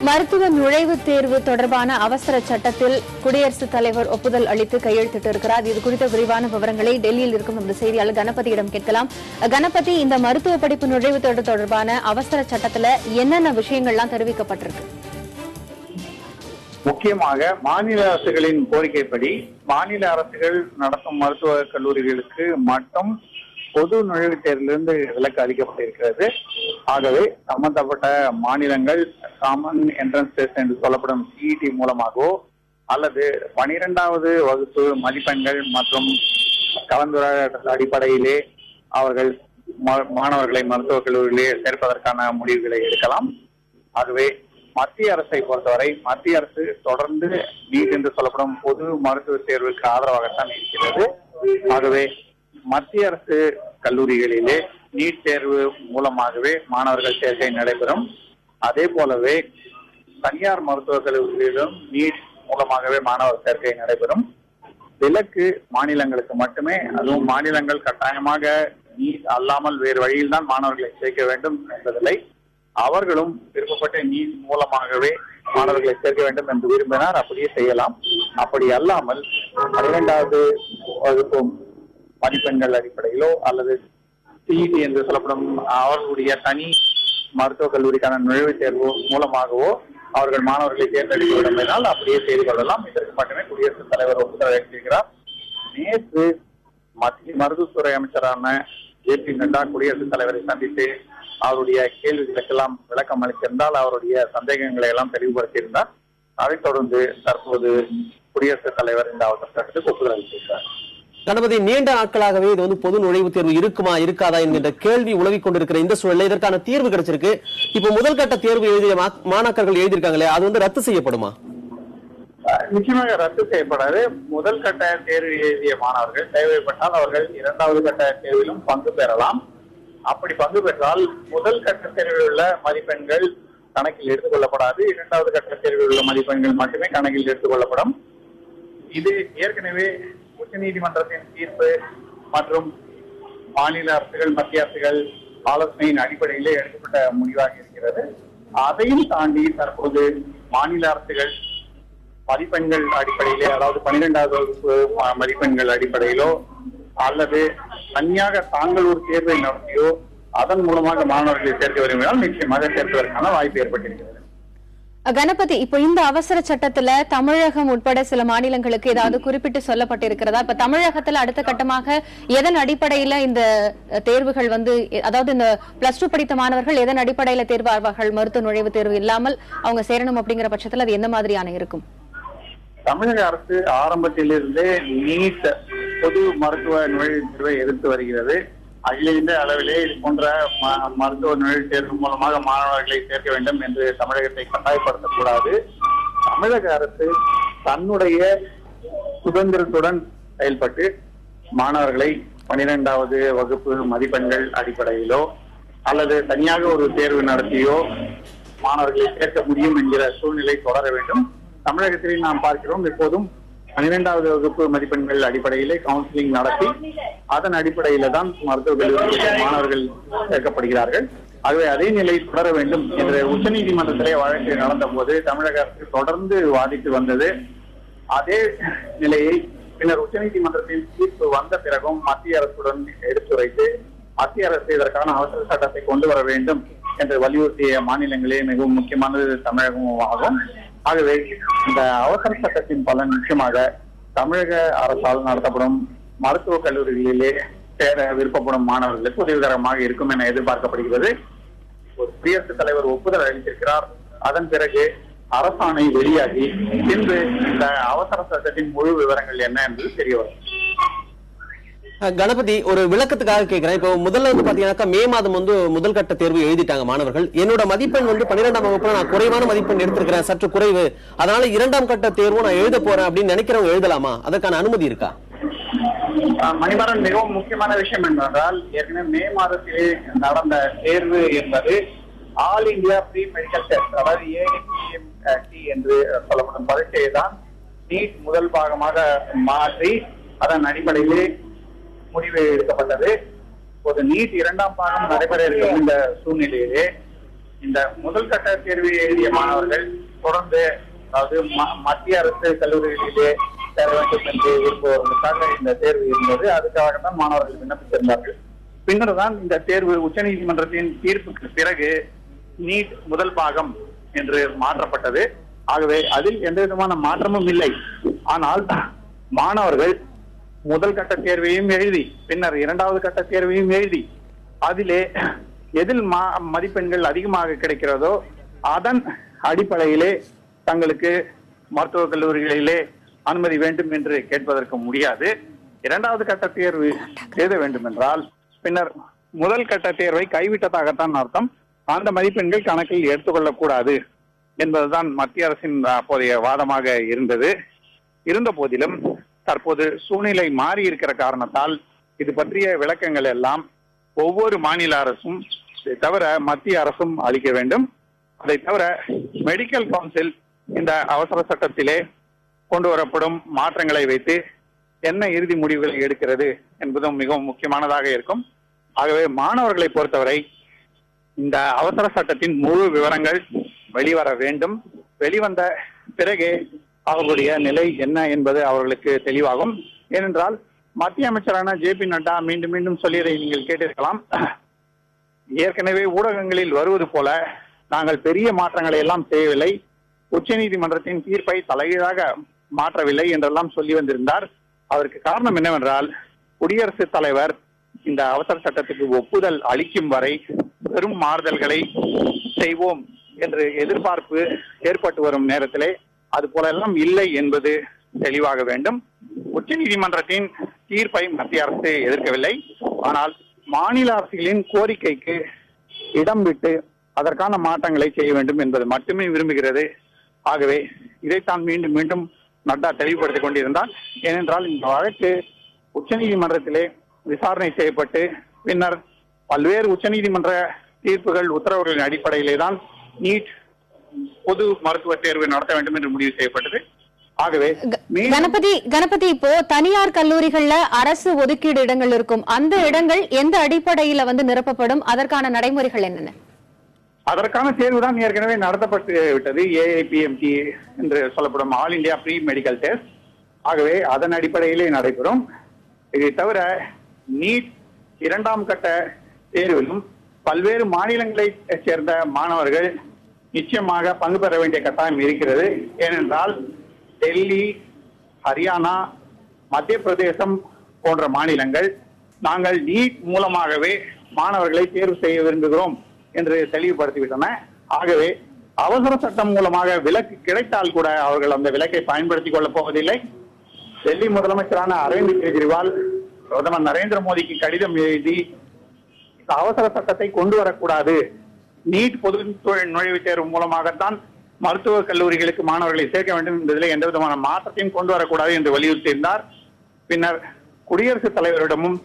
மருத்துவ நுழைவுத் தேர்வு தொடர்பான அவசர சட்டத்தில் குடியரசுத் தலைவர் ஒப்புதல் அளித்து கையெழுத்திட்டிருக்கிறார். இது குறித்த விரிவான விவரங்களை டெல்லியில் இருக்கும் நமது செய்தியாளர் கணபதியிடம் கேட்கலாம். கணபதி, இந்த மருத்துவ படிப்பு நுழைவுத் தேர்வு தொடர்பான அவசர சட்டத்தில் என்னென்ன விஷயங்கள்லாம் தெரிவிக்கப்பட்டிருக்கு? முக்கியமாக மாநில அரசுகளின் கோரிக்கைப்படி மாநில அரசுகள் நடத்தும் மருத்துவக் கல்லூரிகளுக்கு மட்டும் பொது நுழைவுத் தேர்விலிருந்து விலக்கு அளிக்கப்பட்டிருக்கிறது. ஆகவே சம்பந்தப்பட்ட மாநிலங்கள் காமன் என்ட்ரன்ஸ் டெஸ்ட் என்று சொல்லப்படும் சிஇடி மூலமாகவோ அல்லது 12வது வகுப்பு மதிப்பெண்கள் மற்றும் கலந்துரையாடல் அடிப்படையிலே அவர்கள் மாணவர்களை மருத்துவக் கல்லூரியிலே சேர்ப்பதற்கான முடிவுகளை எடுக்கலாம். ஆகவே மத்திய அரசை பொறுத்தவரை மத்திய அரசு தொடர்ந்து நீட் என்று சொல்லப்படும் பொது மருத்துவ தேர்வுக்கு ஆதரவாகத்தான் இருக்கிறது. ஆகவே மத்திய அரசு கல்லூரிகளிலே நீட் தேர்வு மூலமாகவே மாணவர்கள் சேர்க்கை நடைபெறும். அதே போலவே தனியார் மருத்துவக் கல்லூரிகளிலும் நீட் மூலமாகவே மாணவர் சேர்க்கை நடைபெறும். விலக்கு மாநிலங்களுக்கு மட்டுமே, அதுவும் மாநிலங்கள் கட்டாயமாக நீட் அல்லாமல் வேறு வழியில்தான் மாணவர்களை சேர்க்க வேண்டும் என்பதில்லை. அவர்களும் விருப்பப்பட்ட நீட் மூலமாகவே மாணவர்களை சேர்க்க வேண்டும் என்று விரும்பினார் அப்படியே செய்யலாம். அப்படி அல்லாமல் 12வது வகுப்பு மதிப்பெண்கள் அடிப்படையிலோ அல்லது சிஇடி என்று சொல்லப்படும் அவர்களுடைய தனி மருத்துவக் கல்லூரிக்கான நுழைவுத் தேர்வு மூலமாகவோ அவர்கள் மாணவர்களை தேர்ந்தெடுக்க விரும்பினால் அப்படியே செய்து கொள்ளலாம். இதற்கு மட்டுமே குடியரசுத் தலைவர் ஒப்புதல் அளித்திருக்கிறார். நேற்று மத்திய மருத்துவத்துறை அமைச்சரான ஜே.பி. நட்டா குடியரசுத் தலைவரை சந்தித்து அவருடைய கேள்விகளுக்கெல்லாம் விளக்கம் அளித்திருந்தால் அவருடைய சந்தேகங்களை எல்லாம் தெளிவுபடுத்தியிருந்தார். அதைத் தொடர்ந்து தற்போது குடியரசுத் தலைவர் இந்த அவசர சட்டத்துக்கு ஒப்புதல் அளித்திருக்கிறார். கணபதி, நீண்ட நாட்களாகவே இது பொது நுழைவுத் தேர்வு இருக்குமா இருக்காதா என்கின்ற கேள்வி உலவிக் கொண்டிருக்கிற இந்த சூழலில் இதற்கான தீர்வு கிடைச்சிருக்கு. இப்ப முதல் கட்ட தேர்வு எழுதிய மாணாக்கர்கள் எழுதியிருக்காங்களே, அது ரத்து செய்யப்படுமா? நிச்சயமாக ரத்து செய்யப்படாது. முதல் கட்ட தேர்வு எழுதிய மாணவர்கள் தேவைப்பட்டால் அவர்கள் 2வது கட்ட தேர்விலும் பங்கு பெறலாம். அப்படி பங்கு பெற்றால் முதல் கட்ட தேர்வில் உள்ள மதிப்பெண்கள் கணக்கில் எடுத்துக் கொள்ளப்படாது. 2வது கட்ட தேர்வில் உள்ள மதிப்பெண்கள் மட்டுமே கணக்கில் எடுத்துக் கொள்ளப்படும். இது ஏற்கனவே உச்சநீதிமன்றத்தின் தீர்ப்பு மற்றும் மாநில அரசுகள் மத்திய அரசுகள் ஆலோசனையின் அடிப்படையிலே எடுக்கப்பட்ட முடிவாக இருக்கிறது. அதையும் தாண்டி தற்போது மாநில அரசுகள் மதிப்பெண்கள் அடிப்படையிலே, அதாவது 12வது வகுப்பு மதிப்பெண்கள் அடிப்படையிலோ அல்லது தனியாக தாங்கள் ஒரு தேர்வை நடத்தியோ அதன் மூலமாக மாணவர்களை சேர்க்க விரும்பினால் நிச்சயமாக சேர்ப்பதற்கான வாய்ப்பு ஏற்பட்டிருக்கிறது. கணபதி, இப்போ இந்த அவசர சட்டத்துல தமிழகம் உட்பட சில மாநிலங்களுக்கு ஏதாவது குறிப்பிட்டு சொல்லப்பட்டிருக்கிறதா? இப்ப தமிழகத்துல அடுத்த கட்டமாக எதன் அடிப்படையில இந்த தேர்வுகள் அதாவது இந்த +2 படித்த மாணவர்கள் எதன் அடிப்படையில தேர்வார்கள்? மருத்துவ நுழைவுத் தேர்வு இல்லாமல் அவங்க சேரணும் அப்படிங்கிற பட்சத்துல அது எந்த மாதிரியான இருக்கும்? தமிழக அரசு ஆரம்பத்திலிருந்தே நீட் பொது மருத்துவ நுழைவுத் தேர்வை எதிர்த்து வருகிறது. அகில இந்திய அளவிலே இது போன்ற மருத்துவ நுழைவுத் தேர்வு மூலமாக மாணவர்களை சேர்க்க வேண்டும் என்று தமிழகத்தை கட்டாயப்படுத்தக்கூடாது. தமிழக அரசு தன்னுடைய சுதந்திரத்துடன் செயல்பட்டு மாணவர்களை 12வது வகுப்பு மதிப்பெண்கள் அடிப்படையிலோ அல்லது தனியாக ஒரு தேர்வு நடத்தியோ மாணவர்களை சேர்க்க முடியும் என்கிற சூழ்நிலை தொடர வேண்டும். தமிழகத்தில் நாம் பார்க்கிறோம், இப்போதும் 12வது வகுப்பு மதிப்பெண்கள் அடிப்படையிலே கவுன்சிலிங் நடத்தி அதன் அடிப்படையில தான் மருத்துவக் கல்லூரிகளில் மாணவர்கள் சேர்க்கப்படுகிறார்கள். ஆகவே அதே நிலை தொடர வேண்டும் என்ற உச்சநீதிமன்றத்திலே வழக்கு நடந்த போது தமிழக அரசு தொடர்ந்து வாதிட்டு வந்தது. அதே நிலையை பின்னர் உச்சநீதிமன்றத்தின் தீர்ப்பு வந்த பிறகும் மத்திய அரசுடன் எடுத்துரைத்து மத்திய அரசு இதற்கான அவசர சட்டத்தை கொண்டு வர வேண்டும் என்று வலியுறுத்திய மாநிலங்களே மிகவும் முக்கியமானது தமிழகமும் ஆகும். ஆகவே இந்த அவசர சட்டத்தின் பலன் நிச்சயமாக தமிழக அரசால் நடத்தப்படும் மருத்துவக் கல்லூரிகளிலே சேர விருப்பப்படும் மாணவர்களுக்கு உதவிகரமாக இருக்கும் என எதிர்பார்க்கப்படுகிறது. ஒரு குடியரசுத் தலைவர் ஒப்புதல் அளித்திருக்கிறார். அதன் பிறகு அரசாணை வெளியாகி இன்று இந்த அவசர சட்டத்தின் முழு விவரங்கள் என்ன என்று தெரிய வரும். கணபதி, ஒரு விளக்கத்துக்காக கேட்கிறேன். இப்போ முதல்ல பாத்தீங்கன்னா மே மாதம் முதல் கட்ட தேர்வு எழுதிட்டாங்க மாணவர்கள். என்னோட மதிப்பெண் 12ஆம் வகுப்புல நான் குறைவான மதிப்பெண் எடுத்திருக்கிறேன், சற்று குறைவு, அதனால 2ஆம் கட்ட தேர்வும் நான் எழுத போறேன் அப்படின்னு நினைக்கிறவங்க எழுதலாமா? அதற்கான அனுமதி இருக்கா? மணிமாறன், மிகவும் முக்கியமான விஷயம் என்னவென்றால் ஏற்கனவே மே மாதத்திலே நடந்த தேர்வு என்பது All India Pre Medical Test, அதாவது AIMT என்று சொல்லப்படும் பரீட்சையை தான் நீட் முதல் பாகமாக மாற்றி அதன் அடிப்படையிலே முடிவு எடுக்கப்பட்டது. இப்போது நீட் 2ஆம் பாகம் நடைபெற இருக்கும் இந்த சூழ்நிலையிலே இந்த முதல் கட்ட தேர்வு எழுதிய மாணவர்கள் தொடர்ந்து, அதாவது மத்திய அரசு கல்லூரிகளிலே சேர வேண்டும் என்று விரும்புவதற்காக இந்த தேர்வு இருந்தது. அதுக்காகத்தான் மாணவர்கள் விண்ணப்பித்திருந்தார்கள். பின்னர் தான் இந்த தேர்வு உச்சநீதிமன்றத்தின் தீர்ப்புக்கு பிறகு நீட் முதல் பாகம் என்று மாற்றப்பட்டது. ஆகவே அதில் எந்த விதமான மாற்றமும் இல்லை. ஆனால் மாணவர்கள் முதல் கட்ட தேர்வையும் எழுதி பின்னர் இரண்டாவது கட்ட தேர்வையும் எழுதி அதிலே எதில் மதிப்பெண்கள் அதிகமாக கிடைக்கிறதோ அதன் அடிப்படையிலே தங்களுக்கு மருத்துவக் கல்லூரிகளிலே அனுமதி வேண்டும் என்று கேட்பதற்கு முடியாது. இரண்டாவது கட்ட தேர்வு எழுத வேண்டும் என்றால் பின்னர் முதல் கட்ட தேர்வை கைவிட்டதாகத்தான் அர்த்தம். அந்த மதிப்பெண்கள் கணக்கில் எடுத்துக்கொள்ளக்கூடாது என்பதுதான் மத்திய அரசின் அப்போதைய வாதமாக இருந்தது. இருந்த போதிலும் தற்போது சூழ்நிலை மாறி இருக்கிற காரணத்தால் இது பற்றிய விளக்கங்கள் எல்லாம் ஒவ்வொரு மாநில அரசும் தவிர மத்திய அரசும் அளிக்க வேண்டும். அதை தவிர மெடிக்கல் கவுன்சில் இந்த அவசர சட்டத்திலே கொண்டு வரப்படும் மாற்றங்களை வைத்து என்ன இறுதி முடிவுகளை எடுக்கிறது என்பதும் மிகவும் முக்கியமானதாக இருக்கும். ஆகவே மாணவர்களை பொறுத்தவரை இந்த அவசர சட்டத்தின் முழு விவரங்கள் வெளிவர வேண்டும். வெளிவந்த பிறகே அவர்களுடைய நிலை என்ன என்பது அவர்களுக்கு தெளிவாகும். ஏனென்றால் மத்திய அமைச்சரான JP நட்டா மீண்டும் மீண்டும் சொல்லியதை நீங்கள் கேட்டிருக்கலாம். ஏற்கனவே ஊடகங்களில் வருவது போல நாங்கள் பெரிய மாற்றங்களை எல்லாம் செய்யவில்லை, உச்சநீதிமன்றத்தின் தீர்ப்பை தலைகீழாக மாற்றவில்லை என்றெல்லாம் சொல்லி வந்திருந்தார். அதற்கு காரணம் என்னவென்றால் குடியரசுத் தலைவர் இந்த அவசர சட்டத்துக்கு ஒப்புதல் அளிக்கும் வரை பெரும் மாறுதல்களை செய்வோம் என்று எதிர்பார்ப்பு ஏற்பட்டு வரும் நேரத்திலே அது போல எல்லாம் இல்லை என்பது தெளிவாக வேண்டும். உச்சநீதிமன்றத்தின் தீர்ப்பை மத்திய அரசு எதிர்க்கவில்லை. ஆனால் மாநில அரசுகளின் கோரிக்கைக்கு இடம் விட்டு அதற்கான மாற்றங்களை செய்ய வேண்டும் என்பது மட்டுமே விரும்புகிறது. ஆகவே இதைத்தான் மீண்டும் மீண்டும் நட்டா தெளிவுபடுத்திக் கொண்டிருந்தார். ஏனென்றால் இந்த வழக்கு உச்சநீதிமன்றத்திலே விசாரணை செய்யப்பட்டு பின்னர் பல்வேறு உச்சநீதிமன்ற தீர்ப்புகள் உத்தரவுகளின் அடிப்படையிலே தான் நீட் பொது மருத்துவ தேர்வு நடத்த வேண்டும் என்று முடிவு செய்யப்பட்டது. ஆகவே கணபதி இப்போ தனியார் கல்லூரிகள்ல அரசு ஒதுக்கீடு இடங்கள் இருக்கும், அந்த இடங்கள் எந்த அடிப்படையில நிரப்பப்படும், அதற்கான நடைமுறைகள் என்னென்ன? அதற்கான தேர்வு தான் ஏற்கனவே நடத்தப்பட்டு விட்டது. AIPMT என்று சொல்லப்படும் All India Pre Medical Test. ஆகவே அதன் அடிப்படையிலே நடைபெறும். இதை தவிர நீட் இரண்டாம் கட்ட தேர்விலும் பல்வேறு மாநிலங்களை சேர்ந்த மாணவர்கள் நிச்சயமாக பங்கு பெற வேண்டிய கட்டாயம் இருக்கிறது. ஏனென்றால் டெல்லி, ஹரியானா, மத்திய பிரதேசம் போன்ற மாநிலங்கள் நாங்கள் நீட் மூலமாகவே மாணவர்களை தேர்வு செய்ய விரும்புகிறோம் என்று தெளிவுபடுத்திவிட்டன. ஆகவே அவசர சட்டம் மூலமாக விலக்கு கிடைத்தால் கூட அவர்கள் அந்த விலக்கை பயன்படுத்திக் கொள்ளப் போவதில்லை. டெல்லி முதலமைச்சரான அரவிந்த் கெஜ்ரிவால் பிரதமர் நரேந்திர மோடிக்கு கடிதம் எழுதி அவசர சட்டத்தை கொண்டு வரக்கூடாது, நீட் பொது நுழைவுத் தேர்வு மூலமாகத்தான் மருத்துவக் கல்லூரிகளுக்கு மாணவர்களை சேர்க்க வேண்டும் என்பதில் எந்த விதமான மாற்றத்தையும் கொண்டு வரக்கூடாது என்று வலியுறுத்தியிருந்தார். பின்னர் குடியரசுத் தலைவரிடமும்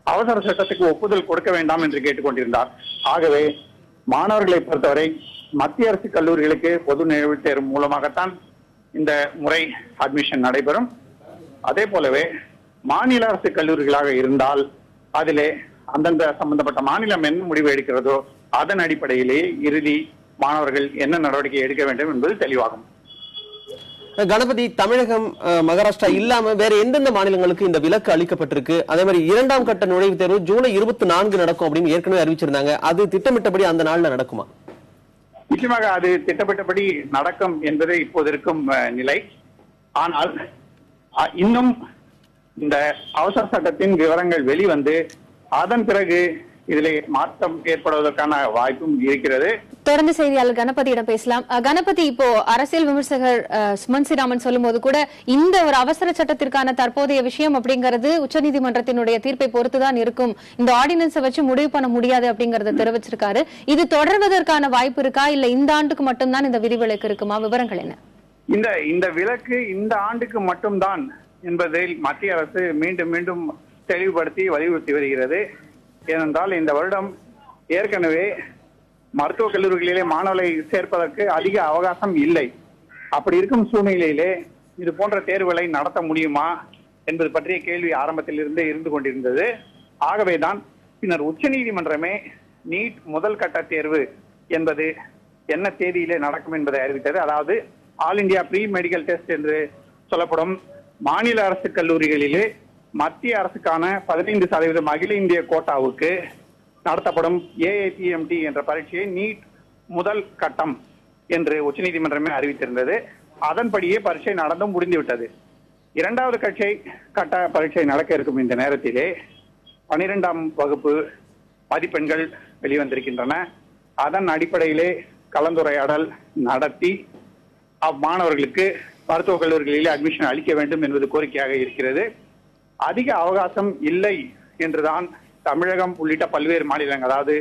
அவசர சட்டத்துக்கு ஒப்புதல் கொடுக்க வேண்டாம் என்று கேட்டுக்கொண்டிருந்தார். ஆகவே மாணவர்களை பொறுத்தவரை மத்திய அரசு கல்லூரிகளுக்கு பொது நுழைவுத் தேர்வு மூலமாகத்தான் இந்த முறை அட்மிஷன் நடைபெறும். அதே போலவே மாநில அரசு கல்லூரிகளாக இருந்தால் அதிலே அந்தந்த சம்பந்தப்பட்ட மாநிலம் என்ன முடிவு எடுக்கிறதோ அதன் அடிப்படையிலேயே இறுதி மாணவர்கள் என்ன நடவடிக்கை எடுக்க வேண்டும் என்பது தெளிவாகும். கணபதி, தமிழகம், மகாராஷ்டிரா இல்லாம வேற எந்தெந்த மாநிலங்களுக்கு இந்த விலக்கு அளிக்கப்பட்டிருக்கு? அதே மாதிரி இரண்டாம் கட்ட நுழைவுத் தேர்வு ஜூலை 24 நடக்கும் அப்படின்னு ஏற்கனவே அறிவிச்சிருந்தாங்க. அது திட்டமிட்டபடி அந்த நாள்ல நடக்குமா? நிச்சயமாக அது திட்டமிட்டபடி நடக்கும் என்பது இப்போது இருக்கும் நிலை. ஆனால் இன்னும் இந்த அவசர சட்டத்தின் விவரங்கள் வெளிவந்து அதன் பிறகு இதிலே மாற்றம் ஏற்படுவதற்கான வாய்ப்பும் இருக்கிறது. தொடர்ந்து செய்தியாளர் கணபதியிடம் பேசலாம். கணபதி, இப்போ அரசியல் விமர்சகர் சுமன் ஸ்ரீராமன் சொல்லும் போது கூட இந்த ஒரு அவசர சட்டத்திற்கான தற்போதைய விஷயம் அப்படிங்கிறது உச்சநீதிமன்றத்தினுடைய தீர்ப்பை பொறுத்துதான் இருக்கும், இந்த ஆர்டினன்ஸை வச்சு முடிவு பண்ண முடியாது அப்படிங்கறத தெரிவிச்சிருக்காரு. இது தொடர்வதற்கான வாய்ப்பு இருக்கா, இல்ல இந்த ஆண்டுக்கு மட்டும்தான் இந்த விதிவிலக்கு இருக்குமா? விவரங்கள் என்ன? இந்த விலக்கு இந்த ஆண்டுக்கு மட்டும்தான் என்பதில் மத்திய அரசு மீண்டும் மீண்டும் தெளிவுபடுத்தி வலியுறுத்தி வருகிறது. ஏனென்றால் இந்த வருடம் ஏற்கனவே மருத்துவக் கல்லூரிகளிலே மாணவர்களை சேர்ப்பதற்கு அதிக அவகாசம் இல்லை. அப்படி இருக்கும் சூழ்நிலையிலே இது போன்ற தேர்வுகளை நடத்த முடியுமா என்பது பற்றிய கேள்வி ஆரம்பத்தில் இருந்து கொண்டிருந்தது. ஆகவேதான் பின்னர் உச்சநீதிமன்றமே நீட் முதல் கட்ட தேர்வு என்பது என்ன தேதியிலே நடக்கும் என்பதை அறிவித்தது. அதாவது All India Pre Medical Test என்று சொல்லப்படும் மாநில அரசு கல்லூரிகளிலே மத்திய அரசுக்கான 15% அகில இந்திய கோட்டாவுக்கு நடத்தப்படும் AIPMT என்ற பரீட்சையை நீட் முதல் கட்டம் என்று உச்சநீதிமன்றமே அறிவித்திருந்தது. அதன்படியே பரீட்சை நடந்தும் முடிந்துவிட்டது. இரண்டாவது கட்ட பரீட்சை நடக்க இருக்கும் இந்த நேரத்திலே 12ஆம் வகுப்பு மதிப்பெண்கள் வெளிவந்திருக்கின்றன. அதன் அடிப்படையிலே கலந்துரையாடல் நடத்தி அம்மாணவர்களுக்கு மருத்துவக் கல்லூரிகளிலே அட்மிஷன் அளிக்க வேண்டும் என்பது கோரிக்கையாக இருக்கிறது. அதிக அவகாசம் இல்லை என்றுதான் தமிழகம் உள்ளிட்ட பல்வேறு மாநிலங்கள், அதாவது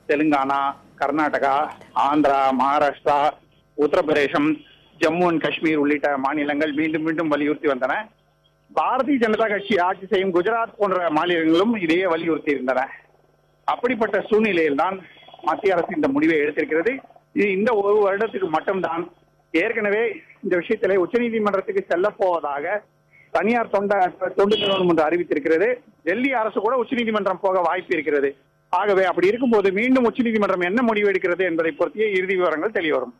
தெலுங்கானா, கர்நாடகா, ஆந்திரா, மகாராஷ்டிரா, உத்தரப்பிரதேசம், ஜம்மு அண்ட் காஷ்மீர் உள்ளிட்ட மாநிலங்கள் மீண்டும் மீண்டும் வலியுறுத்தி வந்தன. பாரதிய ஜனதா கட்சி ஆட்சி செய்யும் குஜராத் போன்ற மாநிலங்களும் இதையே வலியுறுத்தி இருந்தன. அப்படிப்பட்ட சூழ்நிலையில் தான் மத்திய அரசு இந்த முடிவை எடுத்திருக்கிறது. இது இந்த ஒரு வருடத்துக்கு மட்டும்தான். ஏற்கனவே இந்த விஷயத்திலே உச்சநீதிமன்றத்துக்கு செல்ல போவதாக தனியார் தொண்டு நிறுவனம் ஒன்று அறிவித்திருக்கிறது. டெல்லி அரசு கூட உச்சநீதிமன்றம் போக வாய்ப்பு இருக்கிறது. ஆகவே அப்படி இருக்கும்போது மீண்டும் உச்சநீதிமன்றம் என்ன முடிவு எடுக்கிறது என்பதை பொறுத்தே இறுதி விவரங்கள் தெரிய வரும்.